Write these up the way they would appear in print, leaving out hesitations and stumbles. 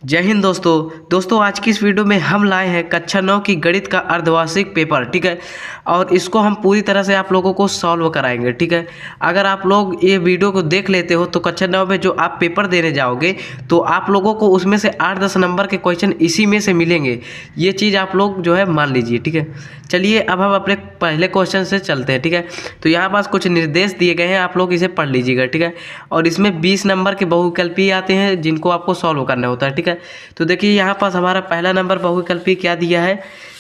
जय हिंद दोस्तों आज की इस वीडियो में हम लाए हैं कक्षा 9 की गणित का अर्धवार्षिक पेपर। ठीक है, और इसको हम पूरी तरह से आप लोगों को सॉल्व कराएंगे। ठीक है, अगर आप लोग ये वीडियो को देख लेते हो तो कक्षा 9 में जो आप पेपर देने जाओगे तो आप लोगों को उसमें से 8-10 नंबर के क्वेश्चन इसी में से मिलेंगे। ये चीज़ आप लोग जो है मान लीजिए। ठीक है, चलिए अब हम अपने पहले क्वेश्चन से चलते हैं। ठीक है, तो यहाँ पास कुछ निर्देश दिए गए हैं, आप लोग इसे पढ़ लीजिएगा। ठीक है, और इसमें 20 नंबर के बहुविकल्पी आते हैं जिनको आपको सॉल्व करना होता है। ठीक है, तो देखिए यहाँ पास हमारा पहला नंबर बहुविकल्पी क्या दिया है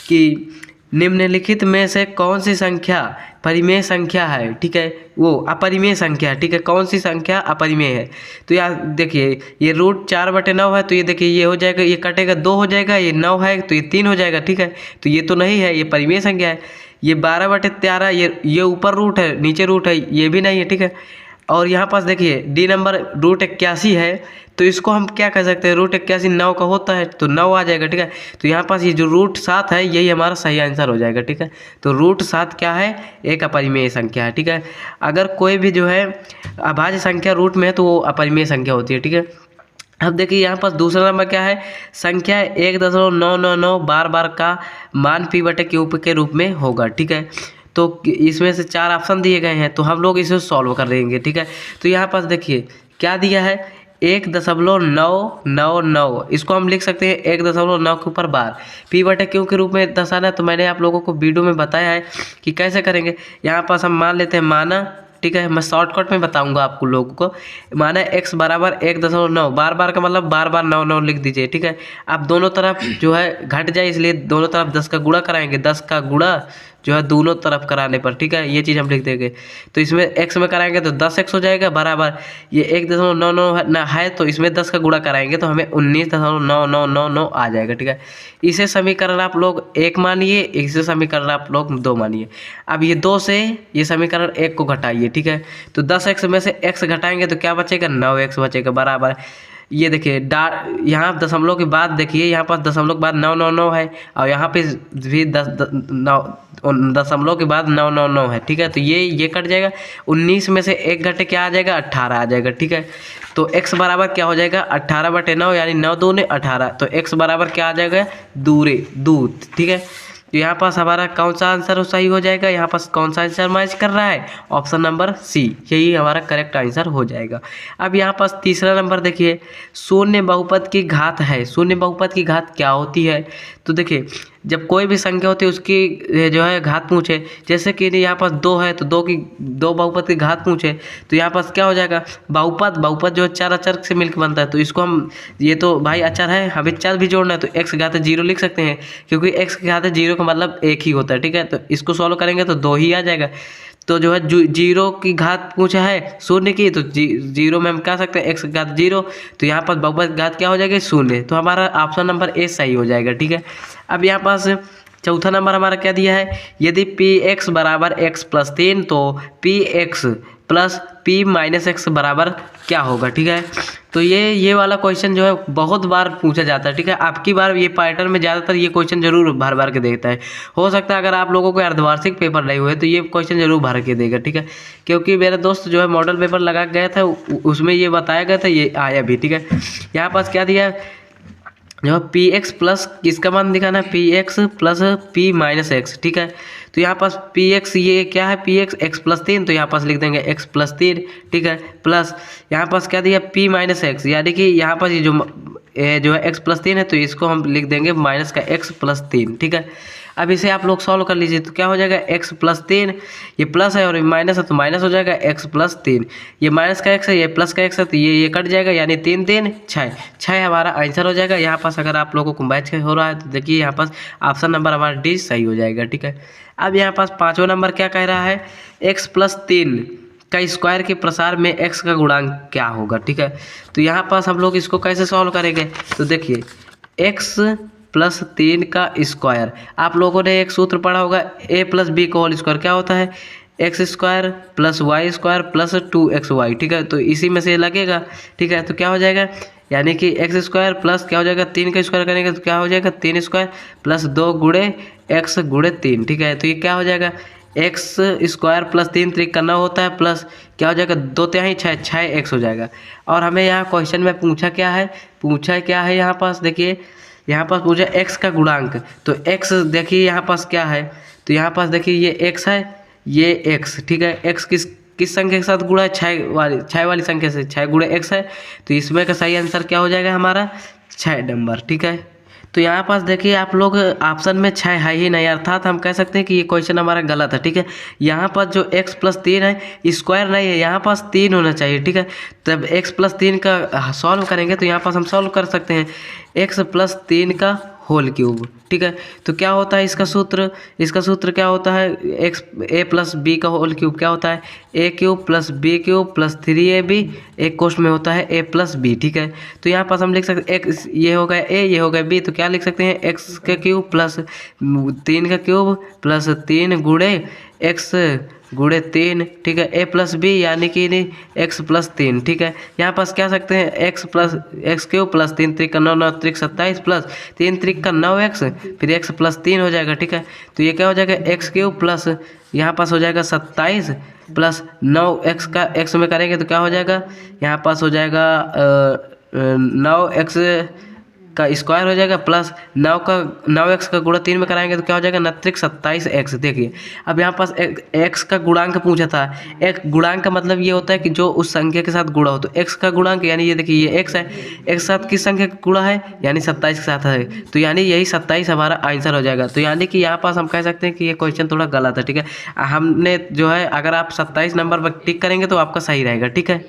कि निम्नलिखित में से कौन सी संख्या परिमेय संख्या है। ठीक है, वो अपरिमेय संख्या है। ठीक है, कौन सी संख्या अपरिमेय है। तो यार देखिए ये रूट 4/9 है, तो ये देखिए ये हो जाएगा, ये कटेगा 2 हो जाएगा, ये 9 है तो ये 3 हो जाएगा। ठीक है, तो ये तो नहीं है, ये परिमेय संख्या है। ये 12/13 ये ऊपर रूट है, नीचे रूट है, ये भी नहीं है। ठीक है, और यहाँ पास देखिए डी नंबर रूट 81 है, तो इसको हम क्या कह सकते हैं, रूट 81 9 का होता है तो 9 आ जाएगा। ठीक है, तो यहाँ पास ये जो रूट 7 है यही हमारा सही आंसर हो जाएगा। ठीक है, तो रूट 7 क्या है, एक अपरिमेय संख्या है। ठीक है, अगर कोई भी जो है अभाज्य संख्या रूट में है तो वो अपरिमेय संख्या होती है। ठीक है, अब देखिए यहाँ पास दूसरा नंबर क्या है, संख्या 1.999 बार का मान p/क्यूब के रूप में होगा। ठीक है, तो इसमें से 4 ऑप्शन दिए गए हैं तो हम लोग इसे सॉल्व कर देंगे। ठीक है, तो यहाँ पास देखिए क्या दिया है, 1.999, इसको हम लिख सकते हैं 1.9 के ऊपर बार p/क्यू के रूप में दर्शाना है। तो मैंने आप लोगों को वीडियो में बताया है कि कैसे करेंगे। यहाँ पास हम मान लेते हैं माना, ठीक है, मैं शॉर्टकट में बताऊंगा आपको लोगों को। माना x बराबर 1.9, बार का मतलब बार 9 लिख दीजिए। ठीक है, आप दोनों तरफ जो है घट जाए इसलिए दोनों तरफ 10 का गुणा कराएंगे, 10 का गुणा जो है दोनों तरफ कराने पर। ठीक है, ये चीज़ हम लिख देंगे। तो इसमें x में कराएंगे तो 10x हो जाएगा बराबर, ये 1.99 है तो इसमें 10 का गुणा कराएंगे तो हमें 19.9999 आ जाएगा। ठीक है, इसे समीकरण आप लोग 1 मानिए, इसे समीकरण आप लोग 2 मानिए। अब ये 2 से ये समीकरण 1 को घटाइए। ठीक है, तो 10x में से x घटाएंगे तो क्या बचेगा, 9x बचेगा बराबर। ये देखिए यहाँ दशमलव के बाद देखिए, यहाँ पास दशमलव के बाद 999 है और यहाँ पे भी 9 दशमलव के बाद 999 है। ठीक है, तो ये कट जाएगा, 19 में से 1 घटे क्या आ जाएगा, 18 आ जाएगा। ठीक है, तो x बराबर क्या हो जाएगा, 18/9 यानी 9 दूने 18, तो x बराबर क्या आ जाएगा, दो। ठीक है, तो यहाँ पास हमारा कौन सा आंसर सही हो जाएगा, यहाँ पास कौन सा आंसर मैच कर रहा है, ऑप्शन नंबर सी, यही हमारा करेक्ट आंसर हो जाएगा। अब यहाँ पास तीसरा नंबर देखिए, शून्य बहुपद की घात है। शून्य बहुपद की घात क्या होती है, तो देखिए जब कोई भी संख्या होती है उसकी जो है घात पूछे, जैसे कि यहाँ पास 2 है तो 2 बहुपद की घात पूछे तो यहाँ पास क्या हो जाएगा, बहुपद जो 4 अचर से मिलकर बनता है, तो इसको हम, ये तो भाई अचर है, हमें चर भी जोड़ना है तो x घात 0 लिख सकते हैं, क्योंकि x घात 0 का मतलब 1 ही होता है। ठीक है, तो इसको सॉल्व करेंगे तो 2 ही आ जाएगा। तो जो है 0 की घात पूछा है शून्य की, तो 0 में हम कह सकते हैं x घात 0, तो यहाँ पर बहुपद घात क्या हो जाएगी, 0, तो हमारा ऑप्शन नंबर ए सही हो जाएगा। ठीक है, अब यहाँ पास चौथा नंबर हमारा क्या दिया है, यदि px बराबर x+3 तो px प्लस p-x बराबर क्या होगा। ठीक है, तो ये वाला क्वेश्चन जो है बहुत बार पूछा जाता है। ठीक है, आपकी बार ये पैटर्न में ज़्यादातर ये क्वेश्चन जरूर भर के देता है। हो सकता है अगर आप लोगों को अर्धवार्षिक पेपर नहीं हुए तो ये क्वेश्चन जरूर भर के देगा। ठीक है, क्योंकि मेरा दोस्त जो है मॉडल पेपर लगा गया था उसमें ये बताया गया था, ये आया भी। ठीक है, यहाँ पास क्या दिया है, जो px प्लस किसका मान दिखाना है, px प्लस p-x। ठीक है, तो यहाँ पास px ये क्या है, px x+3, तो यहाँ पास लिख देंगे x+3। ठीक है, प्लस यहाँ पास क्या दिया, p-x, यानी कि यहाँ पास ये जो है x+3 है तो इसको हम लिख देंगे माइनस का x+3। ठीक है, अब इसे आप लोग सॉल्व कर लीजिए तो क्या हो जाएगा, x+3, ये प्लस है और माइनस है तो माइनस हो जाएगा x+3, ये माइनस का x है, ये प्लस का x है, तो ये कट जाएगा, यानी 3 6 हमारा आंसर हो जाएगा। यहाँ पास अगर आप लोगों को मैच हो रहा है तो देखिए यहाँ पास ऑप्शन नंबर हमारा डी सही हो जाएगा। ठीक है, अब यहाँ पास पाँचवा नंबर क्या कह रहा है, x+3 का स्क्वायर के प्रसार में x का गुणांक क्या होगा। ठीक है, तो यहाँ पास हम लोग इसको कैसे सॉल्व करेंगे, तो देखिए x+3 का स्क्वायर, आप लोगों ने एक सूत्र पढ़ा होगा a+b का होल स्क्वायर क्या होता है, x² + y² + 2xy। ठीक है, तो इसी में से लगेगा। ठीक है, तो क्या हो जाएगा, यानी कि x² प्लस क्या हो जाएगा, 3 का स्क्वायर करेंगे तो क्या हो जाएगा, 3² + 2 × x × 3। ठीक है, तो ये क्या हो जाएगा, एक्स स्क्वायर प्लस 3 त्रिक का 9 होता है, प्लस क्या हो जाएगा 2 6 6 एक्स हो जाएगा। और हमें यहाँ क्वेश्चन में पूछा क्या है यहाँ पास देखिए, यहाँ पास पूछा एक्स का गुणांक। तो एक्स देखिए यहाँ पास क्या है, तो यहाँ पास देखिए ये एक्स है, ये एक्स, ठीक है। एक्स किस संख्या के साथ गुणा है, 6 वाली संख्या से, 6 गुणे एक्स है। तो इसमें का सही आंसर क्या हो जाएगा हमारा 6 नंबर, ठीक है। तो यहाँ पास देखिए आप लोग ऑप्शन में 6 है ही नहीं, अर्थात हम कह सकते हैं कि ये क्वेश्चन हमारा गलत है, ठीक है। यहाँ पास जो x प्लस 3 है स्क्वायर नहीं है, यहाँ पास 3 होना चाहिए, ठीक है। तब x प्लस 3 का सॉल्व करेंगे तो यहाँ पास हम सॉल्व कर सकते हैं x प्लस 3 का होल क्यूब, ठीक है। तो क्या होता है इसका सूत्र क्या होता है, एक्स ए प्लस बी का होल क्यूब क्या होता है, a cube plus b cube plus 3ab, एक क्वेश्चन में होता है ए प्लस बी, ठीक है। तो यहाँ पास हम लिख सकते हैं एक्स, ये हो गया ए, ये हो गया बी, तो क्या लिख सकते हैं एक्स का क्यूब प्लस 3 का क्यूब प्लस 3 गुणे एक्स गुणे 3, ठीक है, ए प्लस बी यानी कि एक्स प्लस 3, ठीक है। यहाँ पास क्या सकते हैं एक्स क्यूब प्लस 3 त्रिक का 9, 9 त्रिक 27 प्लस 3 त्रिक का 9x, फिर x प्लस 3 हो जाएगा, ठीक है। तो ये क्या हो जाएगा एक्स क्यूब प्लस यहाँ पास हो जाएगा 27 प्लस 9x का x में करेंगे तो क्या हो जाएगा, यहाँ पास हो जाएगा 9x का स्क्वायर हो जाएगा प्लस 9x का गुणा 3 में कराएंगे तो क्या हो जाएगा 9 त्रिक 27x। देखिए अब यहाँ पास x का गुणांक पूछा था, एक गुणांक का मतलब ये होता है कि जो उस संख्या के साथ गुणा हो। तो x का गुणांक यानी ये देखिए ये x है, x के साथ किस संख्या का गुणा है यानी 27 के साथ है, तो यानी यही 27 हमारा आंसर हो जाएगा। तो यानी कि यहाँ पास हम कह सकते हैं कि ये क्वेश्चन थोड़ा गलत है, ठीक है। हमने जो है अगर आप 27 नंबर पर टिक करेंगे तो आपका सही रहेगा, ठीक है।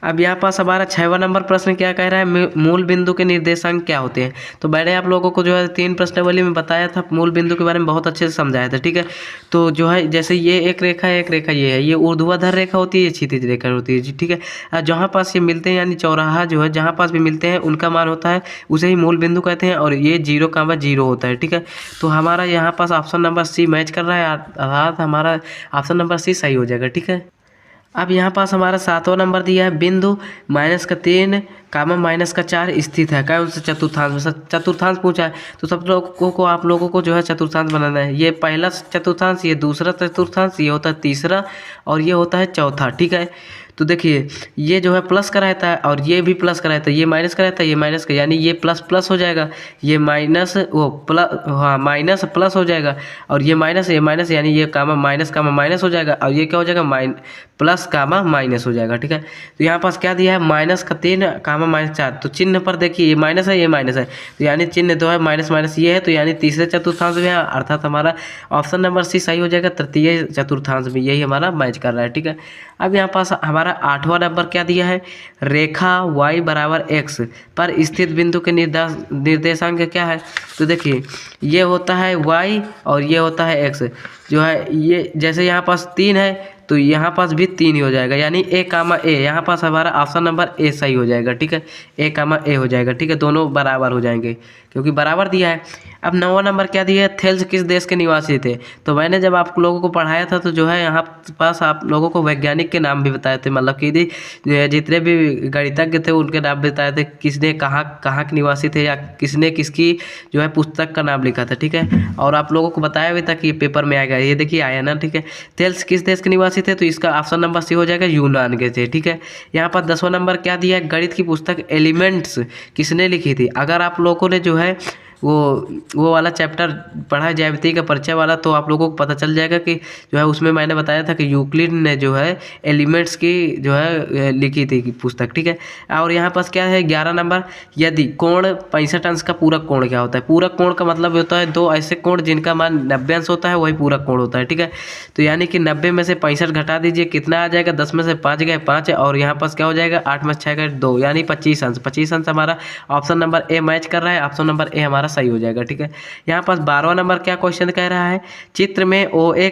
अब यहाँ पास हमारा 6वां नंबर प्रश्न क्या कह रहा है, मूल बिंदु के निर्देशांक क्या होते हैं। तो मैंने आप लोगों को जो है 3 प्रश्नावली में बताया था, मूल बिंदु के बारे में बहुत अच्छे से समझाया था, ठीक है। तो जो है जैसे ये एक रेखा ये है, ये ऊर्ध्वाधर रेखा होती है, ये क्षैतिज रेखा होती है जी, ठीक है। जहाँ पास ये मिलते हैं यानी चौराहा जो है जहाँ पास भी मिलते हैं उनका मान होता है, उसे ही मूल बिंदु कहते हैं, और ये 0,0 होता है, ठीक है। तो हमारा यहाँ पास ऑप्शन नंबर सी मैच कर रहा है, अर्थात हमारा ऑप्शन नंबर सी सही हो जाएगा, ठीक है। अब यहाँ पास हमारा 7वां नंबर दिया है, बिंदु -3, -4 स्थित है कौन से चतुर्थांश में, चतुर्थांश पूछा है। तो सब लोगों को आप लोगों को जो है चतुर्थांश बनाना है। ये पहला चतुर्थांश, ये दूसरा चतुर्थांश, ये होता है तीसरा और ये होता है चौथा, ठीक है। तो देखिए ये जो है प्लस का रहता है और ये भी प्लस का रहता है, ये माइनस का रहता है, ये माइनस का, यानी ये प्लस प्लस हो जाएगा, ये माइनस वो प्लस, हाँ माइनस प्लस हो जाएगा, और ये माइनस यानी ये कामा माइनस हो जाएगा, और ये क्या हो जाएगा प्लस कामा माइनस हो जाएगा, ठीक है। तो यहाँ पास क्या दिया है -3 कामा -4, तो चिन्ह पर देखिए ये माइनस है, ये माइनस है, तो यानी चिन्ह दो है माइनस माइनस ये है, तो यानी तीसरे चतुर्थांश में है, अर्थात हमारा ऑप्शन नंबर सी सही हो जाएगा, तृतीय चतुर्थांश में, यही हमारा मैच कर रहा है, ठीक है। अब यहाँ पास हमारा 8वां नंबर क्या दिया है, रेखा y = x पर स्थित बिंदु के निर्देशांक क्या है। तो देखिए ये होता है y और ये होता है x, जो है ये जैसे यहाँ पास 3 है तो यहाँ पास भी 3 ही हो जाएगा, यानी a, यहाँ पास हमारा ऑप्शन नंबर ए सही हो जाएगा, ठीक है। a, हो जाएगा, ठीक है, दोनों बराबर हो जाएंगे क्योंकि बराबर दिया है। अब 9वां नंबर क्या दिया है, थेल्स किस देश के निवासी थे। तो मैंने जब आप लोगों को पढ़ाया था तो जो है यहाँ पास आप लोगों को वैज्ञानिक के नाम भी बताए थे, मतलब कि जितने भी गणितज्ञ थे उनके नाम बताए थे, किसने कहाँ के निवासी थे या किसने किसकी जो है पुस्तक का नाम लिखा था, ठीक है। और आप लोगों को बताया भी था कि ये पेपर में आएगा, ये देखिए आया ना, ठीक है। थेल्स किस देश के निवासी थे, तो इसका ऑप्शन नंबर सी हो जाएगा, यूनान के थे, ठीक है। यहाँ पर 10वां नंबर क्या दिया है, गणित की पुस्तक एलिमेंट्स किसने लिखी थी। अगर आप लोगों ने जो है वो वाला चैप्टर पढ़ा है ज्यामिति का परिचय वाला, तो आप लोगों को पता चल जाएगा कि जो है उसमें मैंने बताया था कि यूक्लिड ने जो है एलिमेंट्स की जो है लिखी थी पुस्तक, ठीक है। और यहाँ पास क्या है 11 नंबर, यदि कोण 65 अंश का पूरक कोण क्या होता है। पूरक कोण का मतलब होता है दो ऐसे कोण जिनका मान 90 अंश होता है, वही पूरक कोण होता है, ठीक है। तो यानी कि 90 में से 65 घटा दीजिए, कितना आ जाएगा, 10 में से 5 गए 5, और यहाँ पास क्या हो जाएगा 8 में 6 गए 2, यानी 25 अंश। 25 अंश हमारा ऑप्शन नंबर ए मैच कर रहा है, ऑप्शन नंबर ए हमारा सही हो जाएगा, ठीक है। यहाँ पास 12वां नंबर क्या क्वेश्चन कह रहा है, चित्र में OA,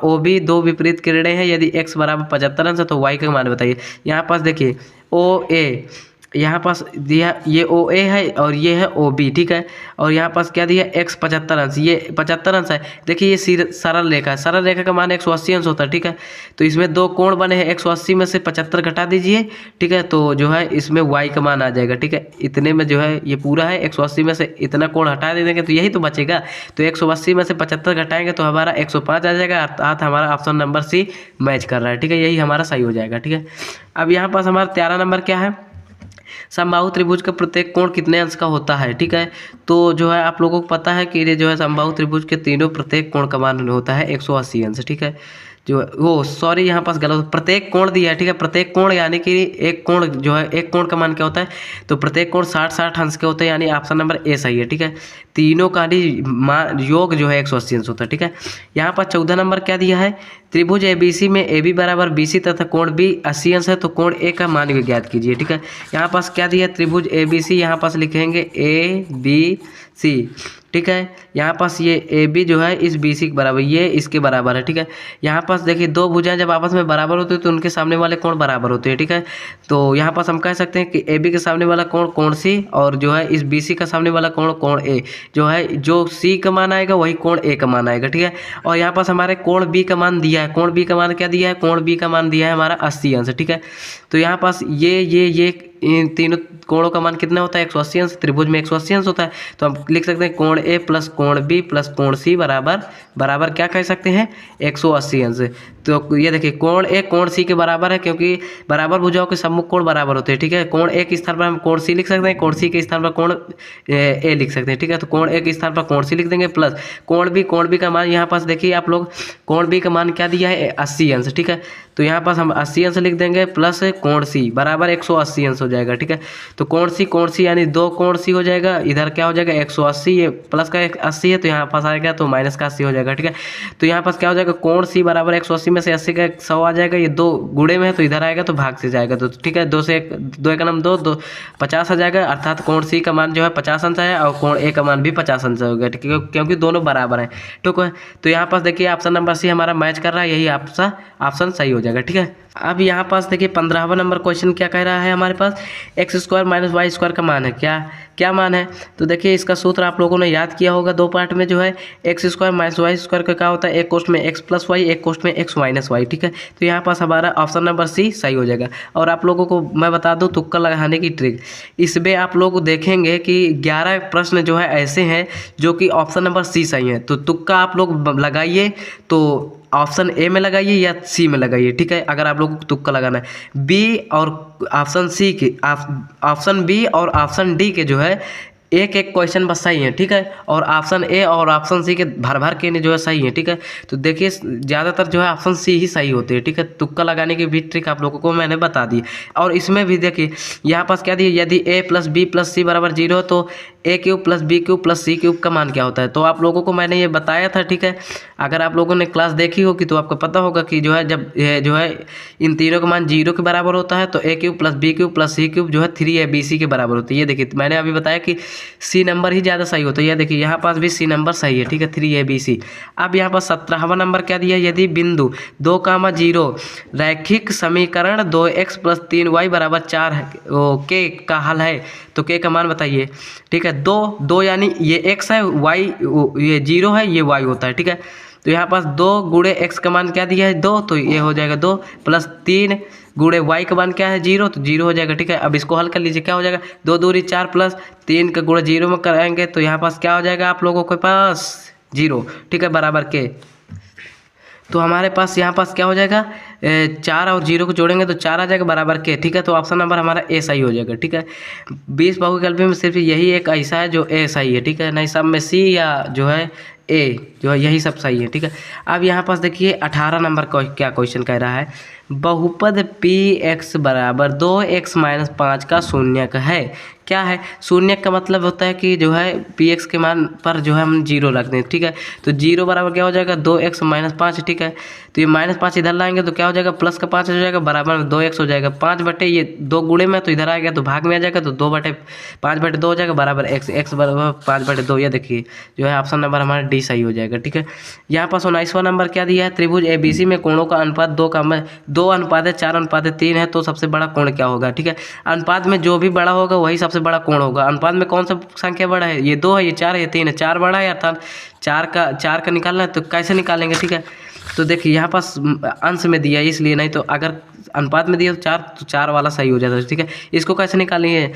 OB दो विपरीत किरणें हैं, यदि x = 75 अंश है तो y का मान बताइए। यहाँ पास देखिए OA यहाँ पास दिया ये ओ ए है और ये है ओ बी, ठीक है। और यहाँ पास क्या दिया x 75 अंश, ये 75 अंश है। देखिए ये सरल रेखा है, सरल रेखा का मान 180 अंश होता है, ठीक है। तो इसमें दो कोण बने हैं, 180 में से 75 घटा दीजिए, ठीक है। तो जो है इसमें y का मान आ जाएगा, ठीक है। इतने में जो है ये पूरा है, 180 में से इतना कोण हटा दे देंगे तो यही तो बचेगा। तो 180 में से 75 घटाएंगे तो हमारा 105 आ जाएगा, अर्थात हमारा ऑप्शन नंबर सी मैच कर रहा है, ठीक है। यही हमारा सही हो जाएगा, ठीक है। अब यहाँ पास हमारा 13 नंबर क्या है, समबाहु त्रिभुज का प्रत्येक कोण कितने अंश का होता है, ठीक है। तो जो है आप लोगों को पता है कि ये जो है समबाहु त्रिभुज के तीनों प्रत्येक कोण का मान होता है 180 अंश, ठीक है। जो वो सॉरी यहाँ पास गलत, प्रत्येक कोण दिया है, ठीक है। प्रत्येक कोण यानी कि एक कोण जो है, एक कोण का मान क्या होता है, तो प्रत्येक कोण 60-60 अंश के होते हैं, यानी ऑप्शन नंबर ए सही है, ठीक है। तीनों का मान योग जो है 180 अंश होता है, ठीक है। यहाँ पर 14 नंबर क्या दिया है, त्रिभुज ABC में AB बराबर BC तथा कोण B 80 अंश है, तो कोण A का मान भी ज्ञात कीजिए, ठीक है। यहाँ पास क्या दिया है, त्रिभुज ABC, यहाँ पास लिखेंगे ABC, ठीक है। यहाँ पास ये AB जो है इस BC के बराबर, ये इसके बराबर है, ठीक है। यहाँ पास देखिए दो भुजाएं जब आपस में बराबर होते हैं तो उनके सामने वाले कोण बराबर होते हैं, ठीक है। तो यहाँ पास हम कह सकते हैं कि AB के सामने वाला कोण कोण C और जो है इस BC का सामने वाला कोण कोण A, जो है जो C का मान आएगा वही कोण A का मान आएगा, ठीक है। और यहाँ पास हमारे कोण B का मान दिया है, कोण B का मान क्या दिया है, कोण B का मान दिया है हमारा 80 अंश, ठीक है। तो यहाँ पास ये इन तीनों कोणों का मान कितना होता है, 180 अंश। त्रिभुज में 180 अंश होता है, तो हम लिख सकते हैं कोण A प्लस कोण B प्लस कोण C बराबर क्या कह सकते हैं, 180 अंश। तो ये देखिए कोण A कोण C के बराबर है, क्योंकि बराबर भुजाओं के सम्मुख कोण बराबर होते हैं, ठीक है। कोण A के स्थान पर हम कोण C लिख सकते हैं, कोण C के स्थान पर कोण A लिख सकते हैं, ठीक है। तो कोण A के स्थान पर कोण C लिख देंगे प्लस कोण B का मान यहाँ पास देखिए आप लोग, कोण B का मान क्या दिया है, 80 अंश, ठीक है। तो यहाँ पास हम 80 अंश लिख देंगे प्लस कोण C बराबर 180 अंश हो जाएगा, ठीक है। तो कोण C यानी दो कोण C हो जाएगा, इधर क्या हो जाएगा 180, ये प्लस का 80 है तो यहाँ पास आएगा तो माइनस का 80 हो जाएगा, ठीक है। तो यहाँ पास क्या हो जाएगा, कोण C बराबर 180 में से 80 का 100 आ जाएगा, ये दो गुणे में है तो इधर आएगा तो भाग से जाएगा, तो ठीक है। दो से दो एक नम 2 50 आ जाएगा, अर्थात कोण C का मान जो है 50 अंश है और कोण A का मान भी 50 अंश हो गया, ठीक है, क्योंकि दोनों बराबर हैं, ठीक है। तो यहाँ पास देखिए ऑप्शन नंबर C हमारा मैच कर रहा है, यही ऑप्शन सही हो जाएगा, ठीक है। अब यहाँ पास देखिए 15वां नंबर क्वेश्चन क्या कह रहा है हमारे पास, x² माइनस y² का मान है, क्या मान है। तो देखिए इसका सूत्र आप लोगों ने याद किया होगा, दो पार्ट में जो है x² माइनस y² का क्या होता है, एक कोष्ठ में x प्लस वाई, एक कोष्ठ में x माइनस वाई, ठीक है। तो यहाँ पास हमारा ऑप्शन नंबर C सही हो जाएगा। और आप लोगों को मैं बता दूँ तुक्का लगाने की ट्रिक, इसमें आप लोग देखेंगे कि 11 प्रश्न जो है ऐसे हैं जो कि ऑप्शन नंबर C सही है, तो तुक्का आप लोग लगाइए, तो ऑप्शन A में लगाइए या C में लगाइए, ठीक है। अगर आप लोगों को तुक्का लगाना है, B और ऑप्शन C के ऑप्शन B और ऑप्शन D के जो है एक क्वेश्चन बस सही है, ठीक है। और ऑप्शन A और ऑप्शन C के भर के जो है सही है, ठीक है। तो देखिए ज़्यादातर जो है ऑप्शन C ही सही होते हैं, ठीक है। तुक्का लगाने की भी ट्रिक आप लोगों को मैंने बता दी। और इसमें भी देखिए यहाँ पास क्या दिया, यदि A plus B plus C बराबर 0 हो तो A³ plus B³ plus C³ का मान क्या होता है। तो आप लोगों को मैंने ये बताया था, ठीक है। अगर आप लोगों ने क्लास देखी होगी तो आपको पता होगा कि जो है जब जो है इन तीनों का मान 0 के बराबर होता है तो A³ plus B³ plus C³ जो है 3ABC के बराबर होती है। ये देखिए मैंने अभी बताया कि C नंबर ही ज़्यादा सही होता है, ये देखिए यहाँ पास भी C नंबर सही है, ठीक है, 3ABC। अब यहाँ पर 17वां नंबर क्या दिया, यदि बिंदु 2,0 रैखिक समीकरण 2x प्लस 3y बराबर 4 के का हल है तो के का मान बताइए, ठीक है। दो यानी ये x है, y ये 0 है, ये y होता है, ठीक है। तो यहाँ पास 2 गुणे x का मान क्या दिया है 2, तो ये हो जाएगा 2 प्लस 3 गुणे y का मान क्या है 0, तो 0 हो जाएगा, ठीक है। अब इसको हल कर लीजिए, क्या हो जाएगा 2 दूरी 4 प्लस 3 का गुणा 0 में कराएंगे तो यहाँ पास क्या हो जाएगा आप लोगों के पास 0, ठीक है, बराबर के। तो हमारे पास यहाँ पास क्या हो जाएगा 4 और 0 को जोड़ेंगे तो 4 आ जाएगा बराबर के, ठीक है। तो ऑप्शन नंबर हमारा A सही हो जाएगा, ठीक है। 20 बहुविकल्पी में सिर्फ यही एक ऐसा है जो A सही है, ठीक है, नहीं सब में C या जो है A जो है यही सब सही है, ठीक है। अब यहाँ पास देखिए 18 नंबर क्या क्वेश्चन कह रहा है, बहुपद Px बराबर 2x माइनस 5 का शून्यक है, क्या है, शून्य का मतलब होता है कि जो है पी एक्स के मान पर जो है हम जीरो रख दें, ठीक है। तो जीरो बराबर क्या हो जाएगा 2x माइनस 5, ठीक है। तो ये -5 इधर लाएंगे तो क्या हो जाएगा प्लस का 5 हो जाएगा बराबर में 2x हो जाएगा। 5 बटे ये 2 गुणे में तो इधर आ गया तो भाग में आ जाएगा तो 5/2 हो जाएगा बराबर x बराबर 5/2। ये देखिए जो है ऑप्शन नंबर हमारा डी सही हो जाएगा, ठीक है। यहाँ पर 19वां नंबर क्या दिया है, त्रिभुज ABC में कोणों का अनुपात 2:4:3 है तो सबसे बड़ा कोण क्या होगा, ठीक है। अनुपात में जो भी बड़ा होगा वही सबसे बड़ा कोण होगा। अनुपात में कौन सा संख्या बड़ा है, ये 2 है, ये 4 है, ये 3 है। 4 बड़ा है अर्थात 4 का निकालना है तो कैसे निकालेंगे, ठीक है। तो देखिए यहाँ पास अंश में दिया है इसलिए, नहीं तो अगर अनुपात में दिया तो 4 वाला सही हो जाता है, ठीक है। इसको कैसे निकालेंगे,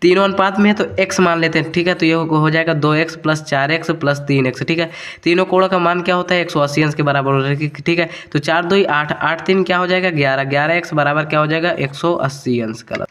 तीनों अनुपात में है तो x मान लेते हैं, ठीक है। तो ये हो जाएगा 2x + 4x + 3x, ठीक है। तीनों कोणों का मान क्या होता है 180 अंश के बराबर हो जाएगा, ठीक है। तो 4 2 8 8 3 क्या हो जाएगा 11, 11x बराबर क्या हो जाएगा 180 अंश का।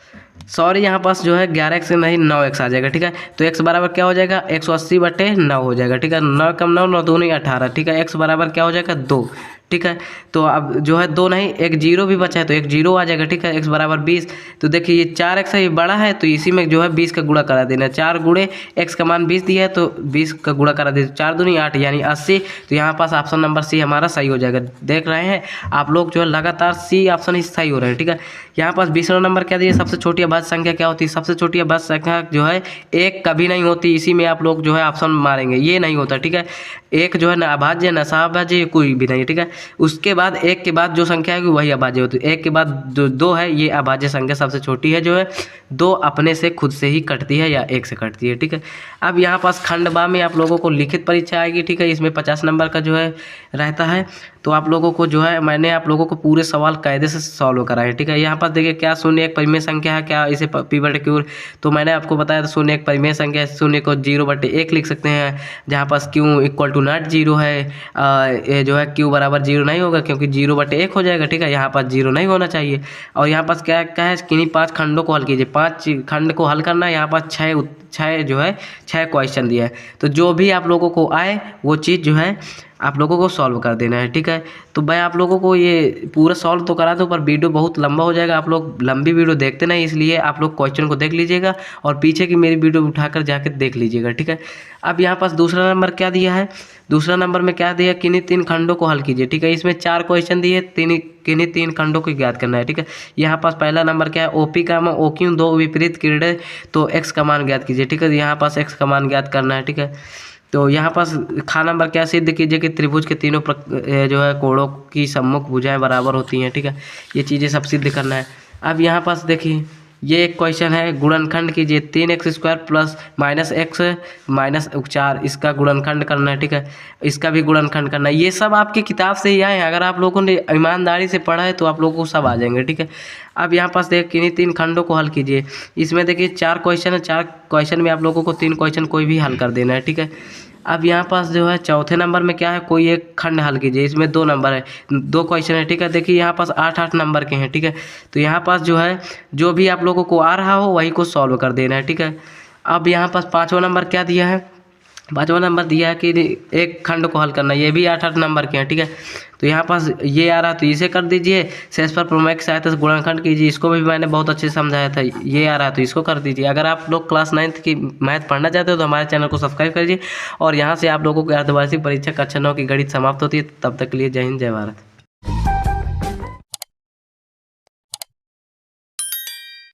सॉरी यहाँ पास जो है 11x नहीं 9x आ जाएगा, ठीक है। तो x बराबर क्या हो जाएगा 180/9 हो जाएगा, ठीक है। 9 कम 9 9 दूनी 18, ठीक है। x बराबर क्या हो जाएगा 2, ठीक है। तो अब जो है 2 नहीं एक जीरो भी बचा है तो एक जीरो आ जाएगा, ठीक है। x बराबर 20। तो देखिए ये 4x है, ये बड़ा है तो इसी में जो है 20 का गुणा करा देना। 4 गुणे x का मान 20 दिया है तो 20 का गुणा करा दे, 4 दूनी 8 यानी 80। तो यहाँ पास ऑप्शन नंबर सी हमारा सही हो जाएगा। देख रहे हैं आप लोग जो है लगातार सी ऑप्शन ही सही हो रहे हैं, ठीक है। यहाँ पास 20वां नंबर क्या दिया, सबसे छोटी अभाज्य संख्या क्या होती है। सबसे छोटी अभाज्य संख्या जो है एक कभी नहीं होती, इसी में आप लोग जो है ऑप्शन मारेंगे, ये नहीं होता, ठीक है। एक जो है ना अभाज्य ना सहाभाज्य कोई भी नहीं, ठीक है। उसके बाद एक के बाद जो संख्या है वही अभाज्य होती है। एक के बाद जो 2 है ये अभाज्य संख्या सबसे छोटी है, जो है 2 अपने से खुद से ही कटती है या 1 से कटती है, ठीक है। अब यहाँ पास खंड बा में आप लोगों को लिखित परीक्षा आएगी, ठीक है। इसमें 50 नंबर का जो है रहता है। तो आप लोगों को जो है मैंने आप लोगों को पूरे सवाल कायदे से सॉल्व कराए, ठीक है। यहाँ पर देखिए क्या शून्य एक परिमेय संख्या है, क्या इसे p/q, तो मैंने आपको बताया था शून्य एक परिमेय संख्या है। शून्य को 0/1 लिख सकते हैं, जहाँ पास q = नॉट 0 है। ये जो है q बराबर 0 नहीं होगा क्योंकि 0/1 हो जाएगा, ठीक है। यहाँ पास 0 नहीं होना चाहिए। और यहाँ पास क्या है किन्हीं 5 खंडों को हल कीजिए। 5 खंड को हल करना है, यहाँ पास 6 जो है 6 क्वेश्चन दिया है। तो जो भी आप लोगों को आए वो चीज़ जो है आप लोगों को सॉल्व कर देना है, ठीक है। तो मैं आप लोगों को ये पूरा सॉल्व तो करा दूँ पर वीडियो बहुत लंबा हो जाएगा। आप लोग लंबी वीडियो देखते नहीं, इसलिए आप लोग क्वेश्चन को देख लीजिएगा और पीछे की मेरी वीडियो उठाकर जाकर देख लीजिएगा, ठीक है। अब यहाँ पास दूसरा नंबर क्या दिया है, दूसरा नंबर में क्या दिया, किन्हीं 3 खंडों को हल कीजिए, ठीक है। इसमें 4 क्वेश्चन दिए, किन्हीं 3 खंडों को ज्ञात करना है, ठीक है। यहाँ पास पहला नंबर क्या है, OP का मान OQ 2 विपरीत किरणें तो x का मान ज्ञात कीजिए, ठीक है। यहाँ पास x का मान ज्ञात करना है, ठीक है। तो यहाँ पास खा नंबर क्या सिद्ध कीजिए कि त्रिभुज के तीनों जो है कोणों की सम्मुख भुजाएं बराबर होती हैं, ठीक है। ये चीज़ें सब सिद्ध करना है। अब यहाँ पास देखिए ये एक क्वेश्चन है, गुणनखंड कीजिए 3x² प्लस -x -4 इसका गुणनखंड करना है, ठीक है। इसका भी गुणनखंड करना है। ये सब आपकी किताब से ही आए हैं, अगर आप लोगों ने ईमानदारी से पढ़ा है तो आप लोगों को सब आ जाएंगे, ठीक है। अब यहाँ पास देखिए किन्हीं 3 खंडों को हल कीजिए। इसमें देखिए 4 क्वेश्चन है, 4 क्वेश्चन में आप लोगों को 3 क्वेश्चन कोई भी हल कर देना है, ठीक है। अब यहाँ पास जो है चौथे नंबर में क्या है, कोई एक खंड हल कीजिए। इसमें 2 नंबर है, 2 क्वेश्चन है, ठीक है। देखिए यहाँ पास 8 नंबर के हैं, ठीक है। तो यहाँ पास जो है जो भी आप लोगों को आ रहा हो वही को सॉल्व कर देना है, ठीक है। अब यहाँ पास 5वां नंबर क्या दिया है, 5वां नंबर दिया है कि एक खंड को हल करना, ये भी 8 नंबर के हैं, ठीक है। तो यहाँ पास ये आ रहा तो इसे कर दीजिए, शेष पर प्रमेय की सहायता से गुणनखंड कीजिए। इसको भी मैंने बहुत अच्छे से समझाया था। ये आ रहा तो इसको कर दीजिए। अगर आप लोग क्लास 9th की मैथ पढ़ना चाहते हो तो हमारे चैनल को सब्सक्राइब करिए। और यहाँ से आप लोगों की अर्धवार्षिक परीक्षा कक्षा 9 की गणित समाप्त होती है। तब तक के लिए जय हिंद जय भारत।